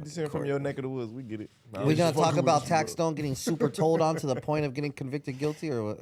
50 Cent from your neck of the woods. We get it. Nah, We I'm gonna just talk fucking about with you, bro. Taxstone getting super told on to the point of getting convicted guilty or what?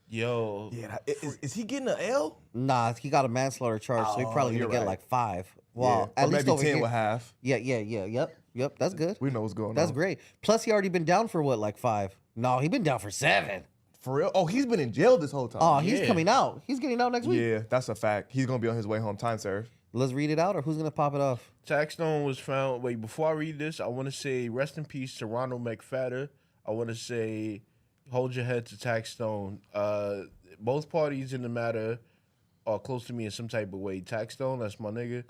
Yo, Yeah, is he getting an L? Nah, he got a manslaughter charge, so he's probably you're gonna get right. like 5. Yeah, Well, or at least maybe over 10 here. with half. Yep. That's good. We know what's going That's on. great. Plus, he already been down for what, like 5? No, he been down for 7. For real? Oh, he's been in jail this whole time. Oh, he's Yeah. coming out. He's getting out next week. Yeah, that's a fact. He's gonna be on his way home. Time served. Let's read it out, or who's gonna pop it off? Taxstone was found. Wait, before I read this, I want to say rest in peace to Ronald McFadden. I want to say hold your head to Taxstone. Both parties in the matter are close to me in some type of way. Taxstone, that's my nigga.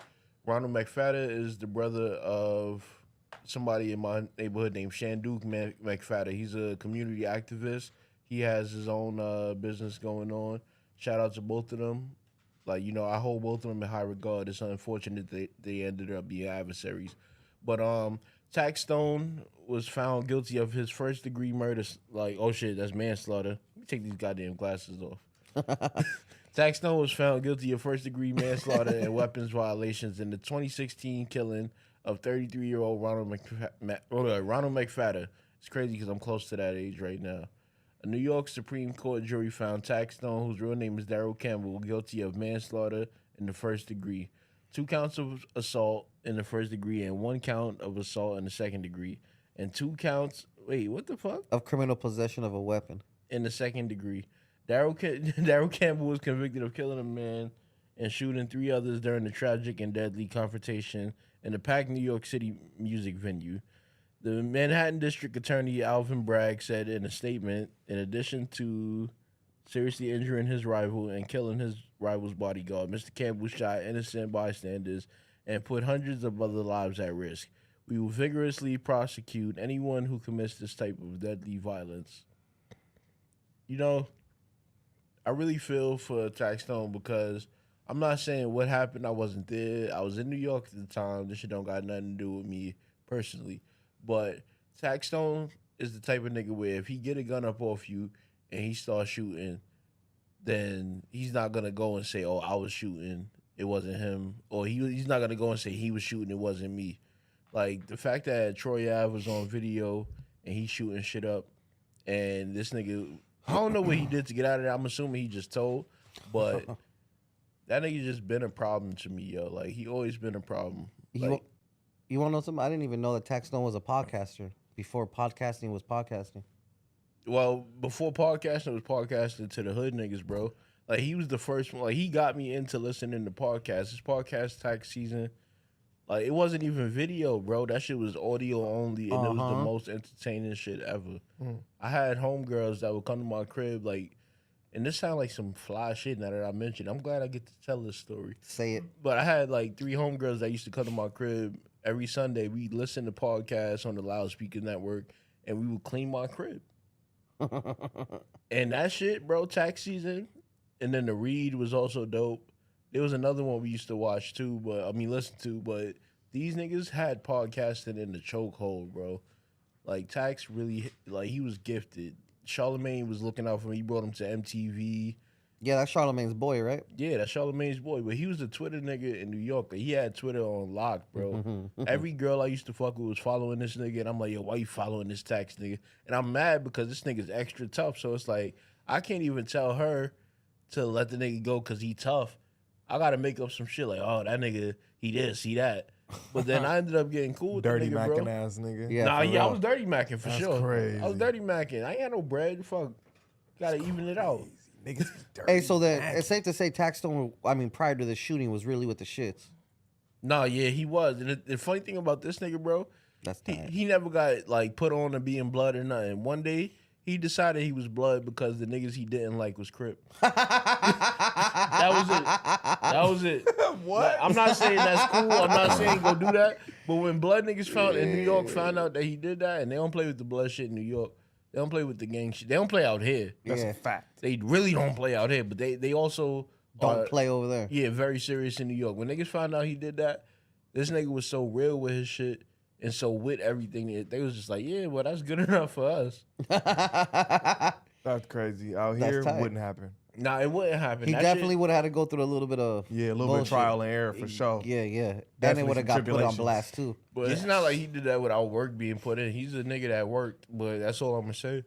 Ronald McFadden is the brother of somebody in my neighborhood named Shanduke McFadden. He's a community activist. He has his own business going on. Shout out to both of them. Like, you know, I hold both of them in high regard. It's unfortunate they ended up being adversaries. But Taxstone was found guilty of his first degree murder. Like, oh shit, that's manslaughter. Let me take these goddamn glasses off. Taxstone was found guilty of first degree manslaughter and weapons violations in the 2016 killing of 33-year-old Ronald McFadden. It's crazy because I'm close to that age right now. A New York Supreme Court jury found Taxstone, whose real name is Daryl Campbell, guilty of manslaughter in the first degree, 2 counts of assault in the first degree, and 1 count of assault in the second degree, and 2 counts. Wait, what the fuck? Of criminal possession of a weapon. In the second degree. Daryl Campbell was convicted of killing a man and shooting 3 others during the tragic and deadly confrontation in a packed New York City music venue. The Manhattan District Attorney Alvin Bragg said in a statement, in addition to seriously injuring his rival and killing his rival's bodyguard, Mr. Campbell shot innocent bystanders and put hundreds of other lives at risk. We will vigorously prosecute anyone who commits this type of deadly violence. You know, I really feel for Taxstone because I'm not saying what happened. I wasn't there. I was in New York at the time. This shit don't got nothing to do with me personally. But Taxstone is the type of nigga where if he get a gun up off you and he starts shooting, then he's not going to go and say, oh, I was shooting, it wasn't him. Or he's not going to go and say he was shooting, it wasn't me. Like, the fact that Troy Ave was on video and he's shooting shit up and this nigga, I don't know what he did to get out of there. I'm assuming he just told. But that nigga just been a problem to me, yo. Like, he always been a problem. Like, You want to know something? I didn't even know that Taxstone was a podcaster before podcasting was podcasting. well, before podcasting was podcasting to the hood niggas, bro. Like, he was the first one. Like, he got me into listening to podcasts. His podcast tax season, like, it wasn't even video, bro. That shit was audio only, and it was the most entertaining shit ever. I had homegirls that would come to my crib, like, and this sound like some fly shit now that I mentioned. I'm glad I get to tell this story. Say it. But I had, like, 3 homegirls that used to come to my crib every Sunday. We'd listen to podcasts on the loudspeaker network, and we would clean my crib. And that shit, bro, tax season, and then the read was also dope. There was another one we used to watch too, listen to, but these niggas had podcasting in the chokehold, bro. Like, Tax really, like, he was gifted. Charlamagne was looking out for him. He brought him to MTV. Yeah, that's Charlamagne's boy, right? Yeah, that's Charlamagne's boy. But he was a Twitter nigga in New York. He had Twitter on lock, bro. Every girl I used to fuck with was following this nigga. And I'm like, yo, why you following this Tax nigga? And I'm mad because this nigga's extra tough. So it's like, I can't even tell her to let the nigga go because he tough. I got to make up some shit like, oh, that nigga, he this, he that. But then I ended up getting cool with Dirty the nigga, macking bro. ass nigga. Yeah. Nah, for yeah, I real. was dirty macking for That's sure. crazy. I was dirty macking. I ain't had no bread. Fuck. Gotta even it out. Niggas be dirty. Hey, so then it's safe to say Taxstone, I mean, prior to the shooting, was really with the shits. Nah, yeah, he was. And the funny thing about this nigga, bro, That's tight. he never got like put on to being blood or nothing. One day he decided he was blood because the niggas he didn't like was Crip. That was it. That was it. What? Like, I'm not saying that's cool. I'm not saying go do that. But when blood niggas found in New York found out that he did that, and they don't play with the blood shit in New York. They don't play with the gang shit. They don't play out here. That's Yeah. a fact. They really don't play out here. But they also Don't play over there. Yeah, very serious in New York. When niggas found out he did that, this nigga was so real with his shit and so with everything. They was just like, yeah, well, that's good enough for us. That's crazy. Out That's here, tight. wouldn't happen. Nah, it wouldn't happen. He That definitely shit- would have had to go through a little bit of Yeah, a little bit of bullshit. trial and error for sure. Yeah, yeah. Then it Definitely would have some got put on tribulations. blast too. But it's not like he did that without work being put in. He's a nigga that worked, but that's all I'm gonna say.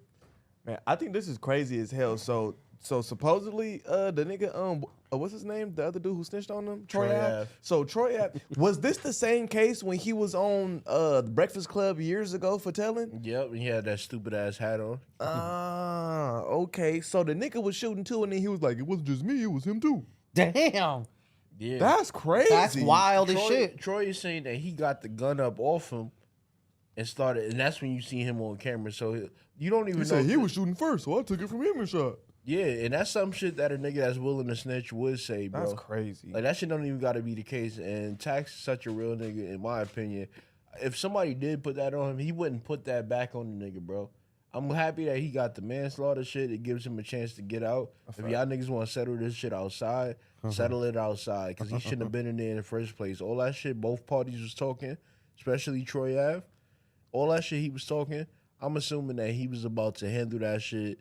Man, I think this is crazy as hell. So supposedly, the nigga, what's his name? The other dude who snitched on him, Troy Troy Ave. Ave. So Troy Ave, was this the same case when he was on the Breakfast Club years ago for telling? Yep, and he had that stupid ass hat on. Ah, okay. So the nigga was shooting too, and then he was like, "It wasn't just me; it was him too." Damn, Yeah, That's crazy. that's wild as Troy, shit. Troy is saying that he got the gun up off him and started, and that's when you see him on camera. So you don't even He know. said he was shooting first, so I took it from him and shot. Yeah, and that's some shit that a nigga that's willing to snitch would say, bro. That's crazy. Like that shit don't even got to be the case. And Tax is such a real nigga, in my opinion. If somebody did put that on him, he wouldn't put that back on the nigga, bro. I'm happy that he got the manslaughter shit. It gives him a chance to get out. If y'all niggas want to settle this shit outside, settle it outside, because he shouldn't have been in there in the first place. All that shit, both parties was talking, especially Troy Ave. All that shit he was talking, I'm assuming that he was about to handle that shit,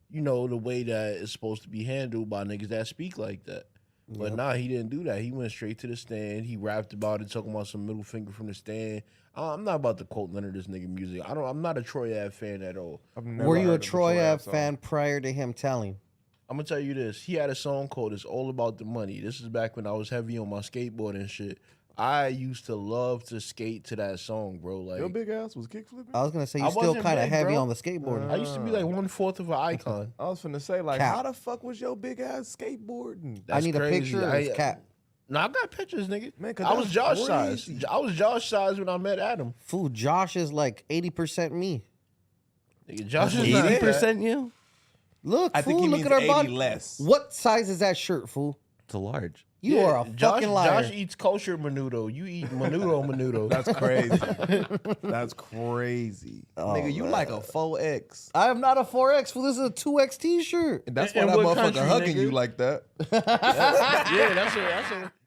you know, the way that it's supposed to be handled by niggas that speak like that. But nah, he didn't do that. He went straight to the stand. He rapped about it, talking about some middle finger from the stand. I'm not about to quote none of this nigga music. I'm not a Troy Ave fan at all. I've never Were you a heard of Troy Ave song. fan prior to him telling? I'm gonna tell you this. He had a song called "It's All About the Money." This is back when I was heavy on my skateboard and shit. I used to love to skate to that song, bro. Like Your big ass was kick flipping? I was gonna say I you still wasn't kind of big, heavy bro. on the skateboarding. I used to be like 1/4 of an icon. I was finna say, like, Cap. how the fuck was your big ass skateboarding? I That's need a crazy. picture of his cap. No, I got pictures, nigga. Man, 'cause I was that's Josh size. crazy. I was Josh size when I met Adam. Fool, Josh is like 80% me. Nigga, Josh is not 80% you? Look, I think fool, he look means at our 80 body. less. What size is that shirt, fool? It's a large. You Yeah, are a fucking liar. Josh eats kosher menudo. You eat menudo. That's crazy. That's crazy. Nigga, you like a 4X. I am not a 4X, fool. This is a 2X t-shirt. And that's In why that what motherfucker country, hugging nigga? you like that. Yeah, that's it.